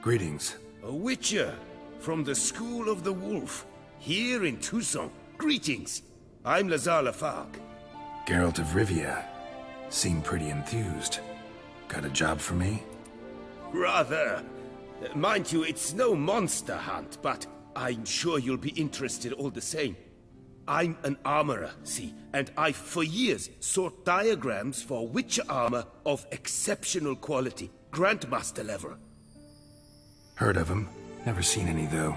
Greetings. A witcher from the School of the Wolf, here in Tucson. Greetings. I'm Lazar Lafargue. Geralt of Rivia. Seem pretty enthused. Got a job for me? Rather. Mind you, it's no monster hunt, but I'm sure you'll be interested all the same. I'm an armorer, see, and I've for years sought diagrams for witcher armor of exceptional quality, Grandmaster level. Heard of them. Never seen any, though.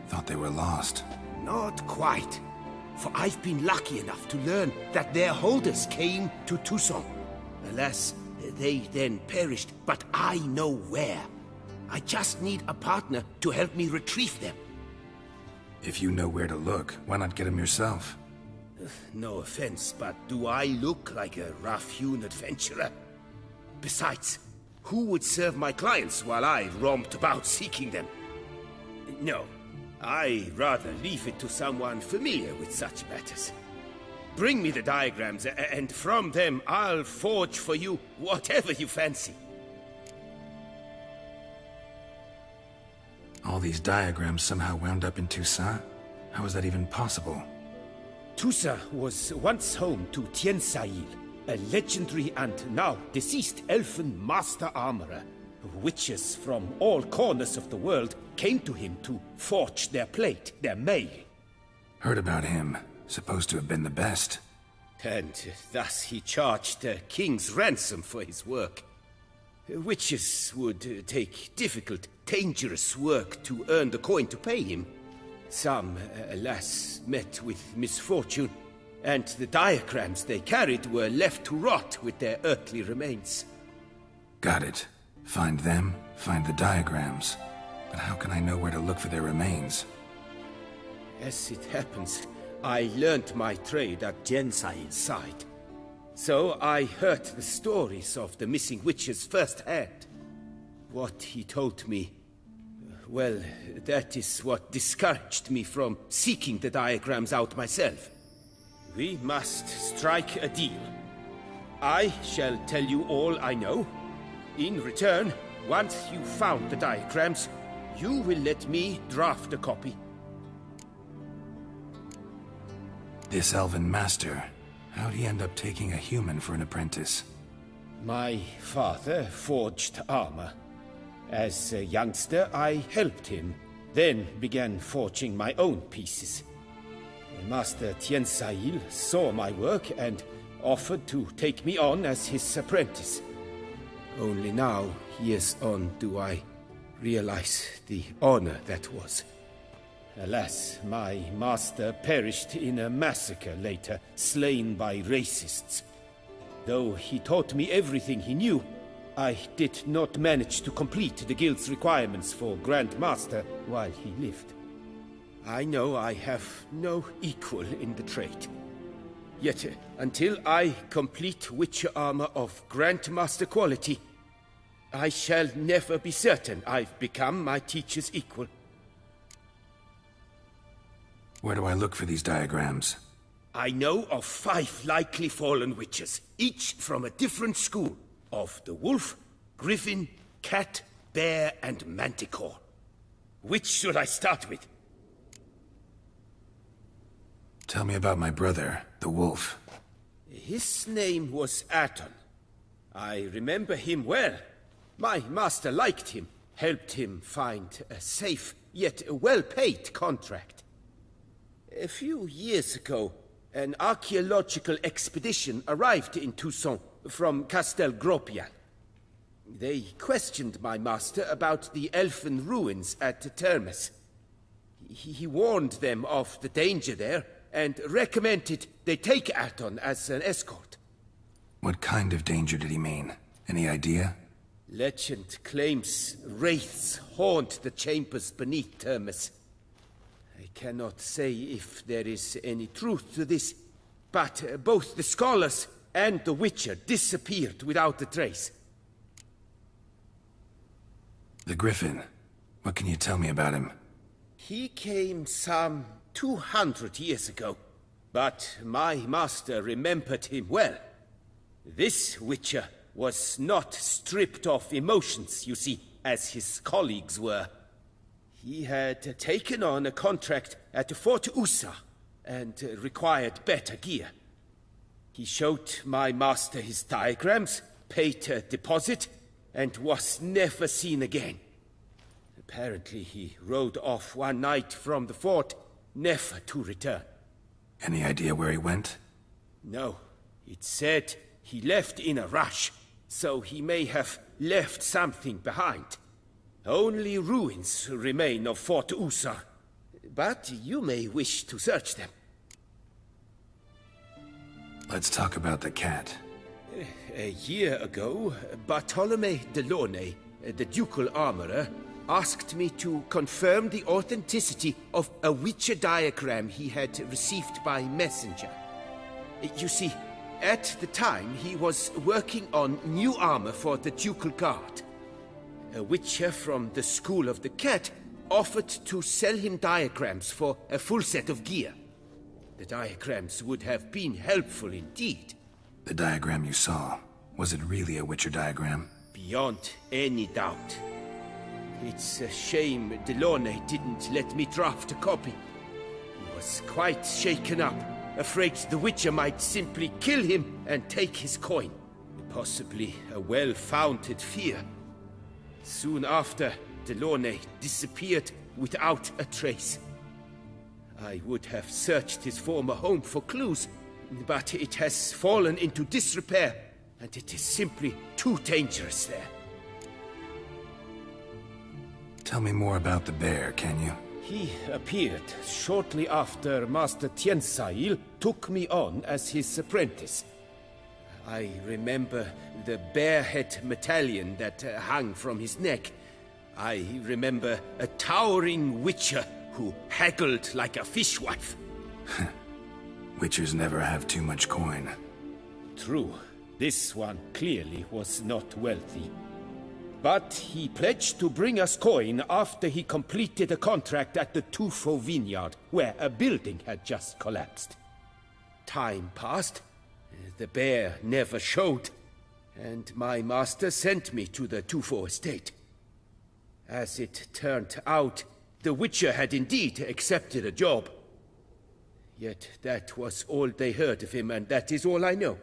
Thought they were lost. Not quite. For I've been lucky enough to learn that their holders came to Tucson. Alas, they then perished, but I know where. I just need a partner to help me retrieve them. If you know where to look, why not get them yourself? No offense, but do I look like a rough-hewn adventurer? Besides, who would serve my clients while I romped about seeking them? No, I'd rather leave it to someone familiar with such matters. Bring me the diagrams, and from them I'll forge for you whatever you fancy. All these diagrams somehow wound up in Tucson? How is that even possible? Tucson was once home to Tiensail, a legendary and now deceased elfin master armorer. Witches from all corners of the world came to him to forge their plate, their mail. Heard about him. Supposed to have been the best. And thus he charged a king's ransom for his work. Witches would take difficult, dangerous work to earn the coin to pay him. Some, alas, met with misfortune, and the diagrams they carried were left to rot with their earthly remains. Got it. Find them, find the diagrams. But how can I know where to look for their remains? As it happens, I learned my trade at Jensail's side. So I heard the stories of the missing witches firsthand. What he told me, well, that is what discouraged me from seeking the diagrams out myself. We must strike a deal. I shall tell you all I know. In return, once you've found the diagrams, you will let me draft a copy. This elven master, how'd he end up taking a human for an apprentice? My father forged armor. As a youngster, I helped him, then began forging my own pieces. Master Tiensail saw my work and offered to take me on as his apprentice. Only now, years on, do I realize the honor that was. Alas, my master perished in a massacre later, slain by racists. Though he taught me everything he knew, I did not manage to complete the guild's requirements for Grand Master while he lived. I know I have no equal in the trade. Yet, until I complete Witcher armor of Grandmaster quality, I shall never be certain I've become my teacher's equal. Where do I look for these diagrams? I know of 5 likely fallen witches, each from a different school, of the wolf, griffin, cat, bear, and manticore. Which should I start with? Tell me about my brother, the wolf. His name was Aton. I remember him well. My master liked him, helped him find a safe, yet well-paid contract. A few years ago, an archaeological expedition arrived in Tucson from Castel Gropian. They questioned my master about the elfin ruins at Termes. He warned them of the danger there and recommended they take Aton as an escort. What kind of danger did he mean? Any idea? Legend claims wraiths haunt the chambers beneath Termes. I cannot say if there is any truth to this, but both the scholars and the Witcher disappeared without a trace. The Griffin. What can you tell me about him? He came some 200 years ago, but my master remembered him well. This Witcher was not stripped of emotions, you see. as his colleagues were. He had taken on a contract at Fort Usa and required better gear. He showed my master his diagrams, paid a deposit, and was never seen again. Apparently he rode off one night from the fort, never to return. Any idea where he went? No. It said he left in a rush, so he may have left something behind. Only ruins remain of Fort Usa, but you may wish to search them. Let's talk about the cat. A year ago, Bartolome Delaunay, the ducal armorer, asked me to confirm the authenticity of a Witcher diagram he had received by messenger. You see, at the time he was working on new armor for the ducal guard. A Witcher from the School of the Cat offered to sell him diagrams for a full set of gear. The diagrams would have been helpful indeed. The diagram you saw, was it really a Witcher diagram? Beyond any doubt. It's a shame Delaunay didn't let me draft a copy. He was quite shaken up, afraid the Witcher might simply kill him and take his coin. Possibly a well-founded fear. Soon after, Delaunay disappeared without a trace. I would have searched his former home for clues, but it has fallen into disrepair, and it is simply too dangerous there. Tell me more about the bear, can you? He appeared shortly after Master Tiensail took me on as his apprentice. I remember the bear-head medallion that hung from his neck. I remember a towering witcher who haggled like a fishwife. Witchers never have too much coin. True. This one clearly was not wealthy. But he pledged to bring us coin after he completed a contract at the Tufo vineyard, where a building had just collapsed. Time passed. The bear never showed, and my master sent me to the Tufo estate. As it turned out, the Witcher had indeed accepted a job. Yet that was all they heard of him, and that is all I know.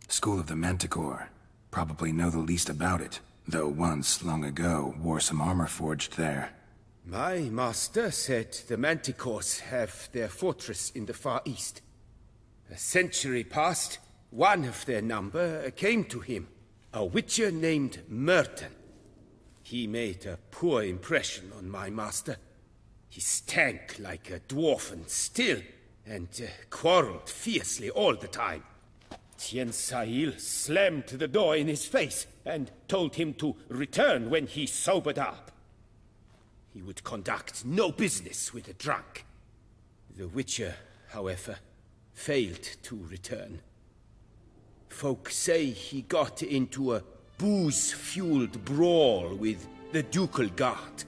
School of the Manticore. Probably know the least about it, though once, long ago, wore some armor forged there. My master said the Manticores have their fortress in the Far East. A century passed, one of their number came to him, a witcher named Merton. He made a poor impression on my master. He stank like a dwarfen still, and quarreled fiercely all the time. Tiensail slammed the door in his face and told him to return when he sobered up. He would conduct no business with a drunk. The Witcher, however, failed to return. Folk say he got into a booze-fueled brawl with the ducal guard.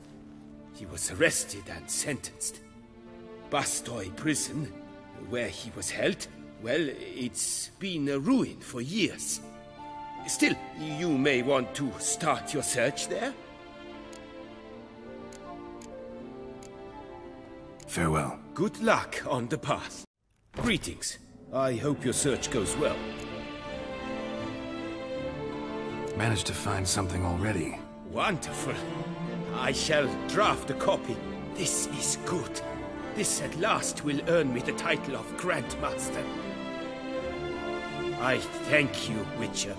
He was arrested and sentenced. Bastoy prison, where he was held, well, it's been a ruin for years. Still, you may want to start your search there. Farewell. Good luck on the path. Greetings. I hope your search goes well. Managed to find something already. Wonderful. I shall draft a copy. This is good. This at last will earn me the title of Grandmaster. I thank you, Witcher.